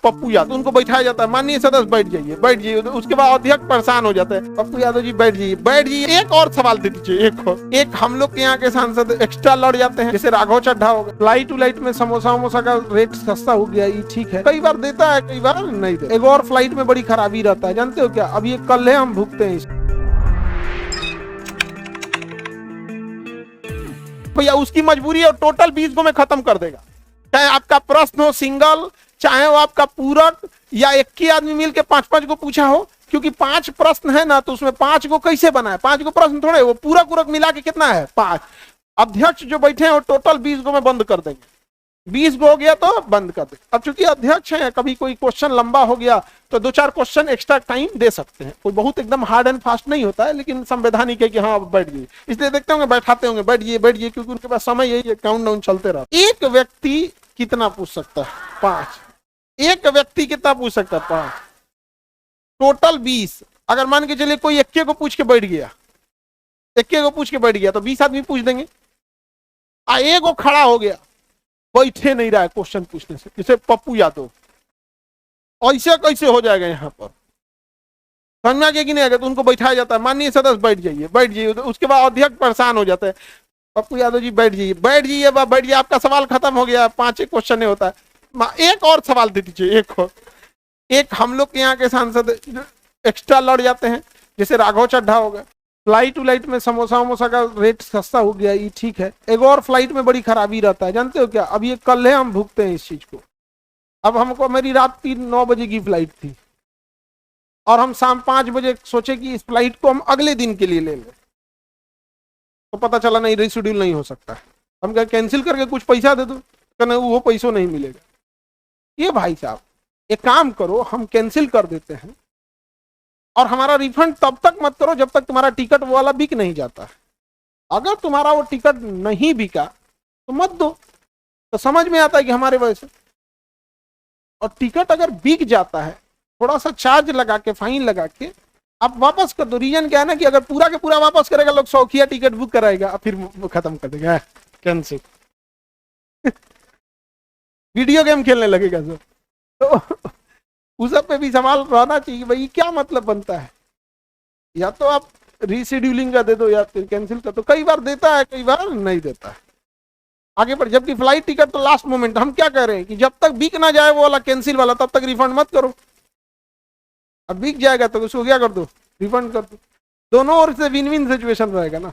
पप्पू यादव, उनको बैठाया जाता है, माननीय सदस्य बैठ जाइए बैठ जाइए, उसके बाद अध्यक्ष परेशान हो जाते हैं, पप्पू यादव जी बैठ जाइए बैठ जाइए। एक और सवाल दे दीजिए, एक हम लोग के यहाँ के सांसद एक्स्ट्रा लड़ जाते हैं, जैसे राघव चड्ढा हो गया, फ्लाइट उलाइट में समोसा वमोसा का रेट सस्ता हो गया, ये ठीक है, कई बार देता है कई बार नहीं देता। एक और फ्लाइट में बड़ी खराबी रहता है, जानते हो क्या, अब ये कल है हम भुगते हैं भैया, उसकी मजबूरी है, टोटल 20 को मैं खत्म कर देगा, चाहे आपका प्रश्न हो सिंगल, चाहे वो आपका पूरक, या एक ही आदमी मिल के 5-5 को पूछा हो, क्योंकि 5 प्रश्न है ना, तो उसमें 5 को कैसे बनाए, 5 को प्रश्न थोड़े, वो पूरा पूरक मिला के कितना है 5। अध्यक्ष जो बैठे हैं वो टोटल 20 को मैं बंद कर देंगे, 20 को हो गया तो बंद कर देंगे। अब चूंकि अध्यक्ष है, कभी कोई क्वेश्चन लंबा हो गया तो 2-4 क्वेश्चन एक्स्ट्रा टाइम दे सकते हैं, कोई बहुत एकदम हार्ड एंड फास्ट नहीं होता है, लेकिन संवैधानिक है कि हाँ अब बैठ जाइए, इसलिए देखते होंगे बैठाते होंगे बैठ जाइए, क्योंकि उनके पास समय यही है, काउंटडाउन चलते रहा। एक व्यक्ति कितना पूछ सकता है 5, एक व्यक्ति कितना पूछ सकता है 5, टोटल 20। अगर मान के चलिए कोई इक्के को पूछ के बैठ गया, इक्के को पूछ के बैठ गया तो 20 आदमी पूछ देंगे। एक को खड़ा हो गया, बैठे नहीं रहा है क्वेश्चन पूछने से, जैसे पप्पू यादव, ऐसे कैसे हो जाएगा यहाँ पर, समझ में आ गया कि नहीं आएगा, तो उनको बैठाया जाता है, माननीय सदस्य बैठ जाइए, उसके बाद अध्यक्ष परेशान हो जाते हैं, पप्पू यादव जी बैठ जाइए बैठ जाइए, आपका सवाल खत्म हो गया, 5 क्वेश्चन नहीं होता है। एक और सवाल दे दीजिए, एक हम लोग के यहाँ के सांसद एक्स्ट्रा लड़ जाते हैं, जैसे राघव चड्ढा हो गया, फ्लाइट उलाइट में समोसा वमोसा का रेट सस्ता हो गया, ये ठीक है, एक और फ्लाइट में बड़ी खराबी रहता है, जानते हो क्या, अब ये कल है हम भुगते हैं इस चीज को। अब हमको, मेरी रात 9 बजे की फ्लाइट थी और हम शाम 5 बजे सोचे कि इस फ्लाइट को हम अगले दिन के लिए ले लें, तो पता चला नहीं, रिशेड्यूल नहीं हो सकता है, हम क्या कैंसिल करके कुछ पैसा दे दो, कहना वो पैसों नहीं मिलेगा। ये भाई साहब एक काम करो, हम कैंसिल कर देते हैं और हमारा रिफंड तब तक मत करो जब तक तुम्हारा टिकट वो वाला बिक नहीं जाता है। अगर तुम्हारा वो टिकट नहीं बिका तो मत दो, तो समझ में आता है कि हमारे वजह से। और टिकट अगर बिक जाता है, थोड़ा सा चार्ज लगा के, फाइन लगा के आप वापस कर दो। रीजन क्या है ना कि अगर पूरा के पूरा वापस करेगा, लोग शौकिया टिकट बुक कराएगा, फिर खत्म कर देगा, कैंसिल वीडियो गेम खेलने लगेगा सर। तो उस सब पे भी सवाल रहना चाहिए, भाई क्या मतलब बनता है, या तो आप रीशेड्यूलिंग का दे दो या फिर कैंसिल कर दो। कई बार देता है, कई बार नहीं देता है, आगे बढ़। जबकि फ्लाइट टिकट तो लास्ट मोमेंट, हम क्या कह रहे हैं कि जब तक बिक ना जाए वो वाला कैंसिल वाला, तब तक रिफंड मत करो। अब बिक जाएगा तो उसको क्या कर दो, रिफंड कर दो, दोनों ओर से विन विन सिचुएशन रहेगा ना।